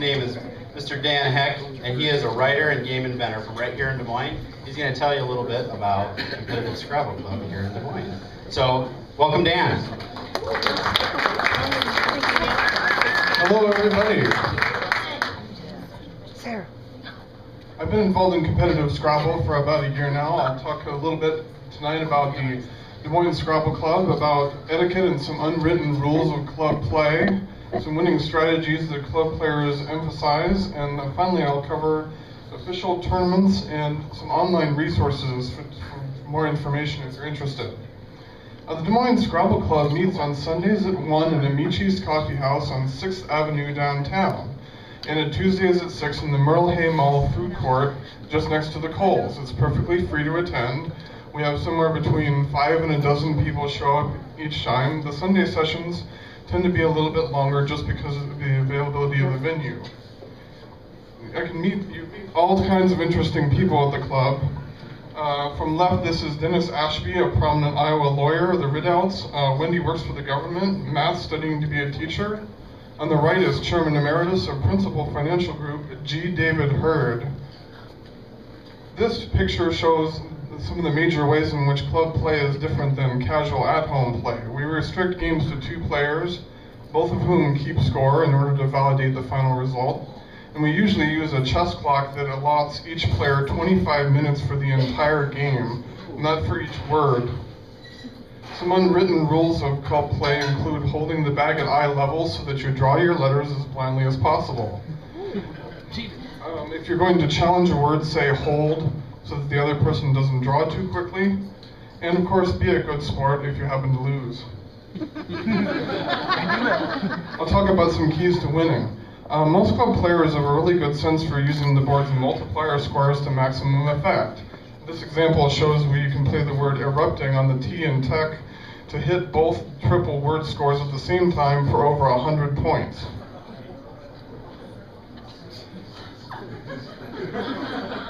name is Mr. Dan Heck, and he is a writer and game inventor from right here in Des Moines. He's going to tell you a little bit about Competitive Scrabble Club here in Des Moines. So, welcome Dan. Hello everybody. Sarah. I've been involved in competitive Scrabble for about a year now. I'll talk a little bit tonight about the Des Moines Scrabble Club, about etiquette and some unwritten rules of club play, some winning strategies that club players emphasize, and finally I'll cover official tournaments and some online resources for more information if you're interested. The Des Moines Scrabble Club meets on Sundays at 1 in Amici's Coffee House on 6th Avenue downtown, and at Tuesdays at 6 in the Merle Hay Mall food court just next to the Coles. It's perfectly free to attend. We have somewhere between 5 and a dozen people show up each time. The Sunday sessions tend to be a little bit longer just because of the availability of the venue. You meet all kinds of interesting people at the club. From left, this is Dennis Ashby, a prominent Iowa lawyer, the Ridouts. Wendy works for the government, Matt studying to be a teacher. On the right is Chairman Emeritus of Principal Financial Group, G. David Hurd. This picture shows some of the major ways in which club play is different than casual at-home play. We restrict games to 2 players, both of whom keep score in order to validate the final result. And we usually use a chess clock that allots each player 25 minutes for the entire game, not for each word. Some unwritten rules of club play include holding the bag at eye level so that you draw your letters as blindly as possible. If you're going to challenge a word, say hold, so that the other person doesn't draw too quickly. And of course, be a good sport if you happen to lose. I'll talk about some keys to winning. Most club players have a really good sense for using the board's multiplier squares to maximum effect. This example shows where you can play the word erupting on the T in tech to hit both triple word scores at the same time for over 100 points.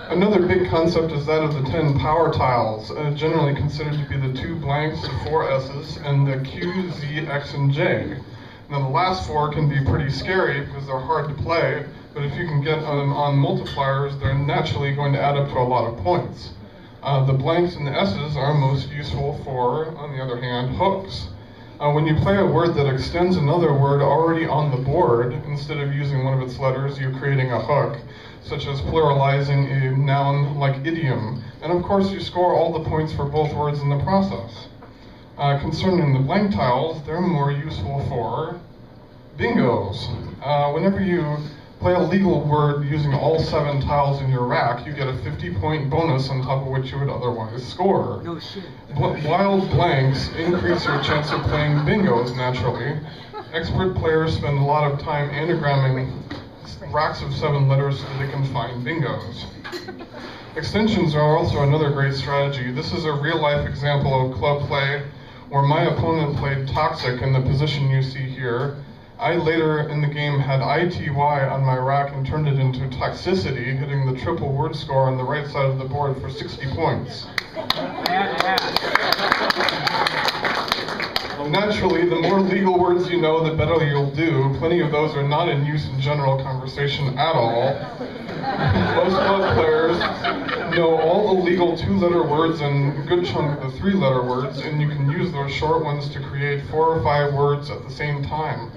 Another big concept is that of the 10 power tiles, generally considered to be the 2 blanks, the 4 S's, and the Q, Z, X, and J. Now the last 4 can be pretty scary because they're hard to play, but if you can get on multipliers, they're naturally going to add up to a lot of points. The blanks and the S's are most useful for, on the other hand, hooks. When you play a word that extends another word already on the board, instead of using one of its letters, you're creating a hook, such as pluralizing a noun like idiom. And of course, you score all the points for both words in the process. Concerning the blank tiles, they're more useful for bingos. Whenever you play a legal word using all 7 tiles in your rack, you get a 50-point bonus on top of what you would otherwise score. No shit. Wild blanks increase your chance of playing bingos naturally. Expert players spend a lot of time anagramming racks of 7 letters so that they can find bingos. Extensions are also another great strategy. This is a real-life example of club play where my opponent played Toxic in the position you see here. I later in the game had ITY on my rack and turned it into Toxicity, hitting the triple word score on the right side of the board for 60 points. Naturally, the more legal words you know, the better you'll do. Plenty of those are not in use in general conversation at all. Most club players know all the legal 2-letter words and a good chunk of the 3-letter words, and you can use those short ones to create 4 or 5 words at the same time,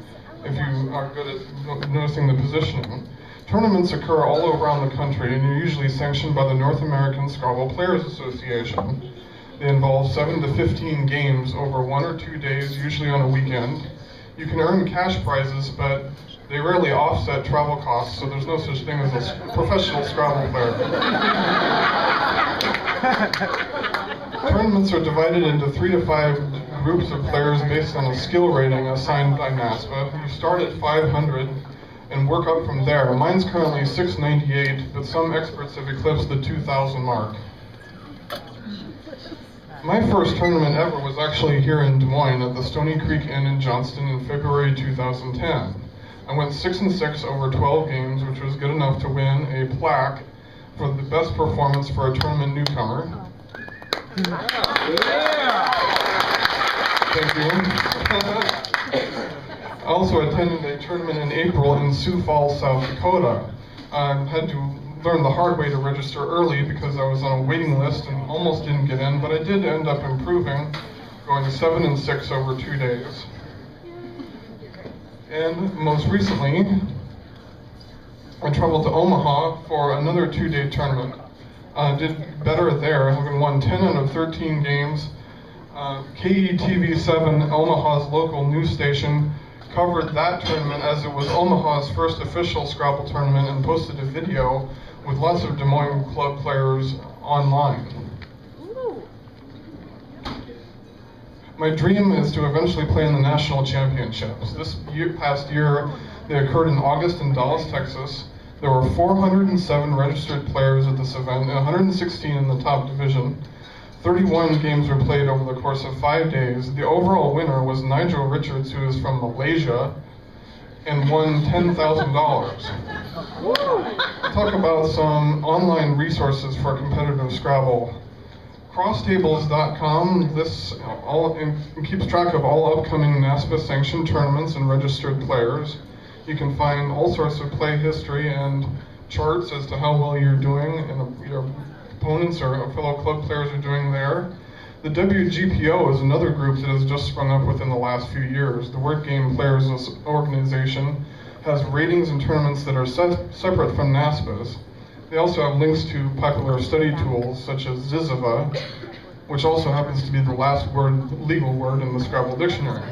if you are good at noticing the positioning. Tournaments occur all around the country, and are usually sanctioned by the North American Scrabble Players Association. They involve 7 to 15 games over 1 or 2 days, usually on a weekend. You can earn cash prizes, but they rarely offset travel costs, so there's no such thing as a professional Scrabble player. Tournaments are divided into 3 to 5 groups of players based on a skill rating assigned by NASPA. You start at 500 and work up from there. Mine's currently 698, but some experts have eclipsed the 2,000 mark. My first tournament ever was actually here in Des Moines at the Stony Creek Inn in Johnston in February 2010. I went 6-6 over 12 games, which was good enough to win a plaque for the best performance for a tournament newcomer. Thank you. I also attended a tournament in April in Sioux Falls, South Dakota. I had to learn the hard way to register early because I was on a waiting list and almost didn't get in, but I did end up improving, going 7 and 6 over 2 days. And most recently, I traveled to Omaha for another 2-day tournament. Did better there, having won 10 out of 13 games. KETV7, Omaha's local news station, covered that tournament as it was Omaha's first official Scrabble tournament and posted a video with lots of Des Moines club players online. My dream is to eventually play in the national championships. This past year, they occurred in August in Dallas, Texas. There were 407 registered players at this event, 116 in the top division. 31 games were played over the course of 5 days. The overall winner was Nigel Richards, who is from Malaysia, and won $10,000. Talk about some online resources for competitive Scrabble. Crosstables.com, this keeps track of all upcoming NASPA sanctioned tournaments and registered players. You can find all sorts of play history and charts as to how well you're doing and your opponents or fellow club players are doing there. The WGPO is another group that has just sprung up within the last few years. The Word Game Players Organization has ratings and tournaments that are separate from NASPA's. They also have links to popular study tools such as Ziziva, which also happens to be the last legal word in the Scrabble dictionary.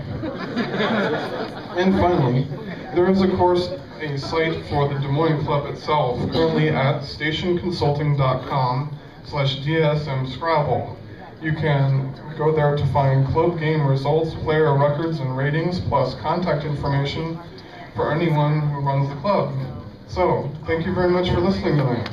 And finally, there is of course a site for the Des Moines Club itself, currently at stationconsulting.com/DSM Scrabble. You can go there to find club game results, player records and ratings, plus contact information for anyone who runs the club. So, thank you very much for listening tonight.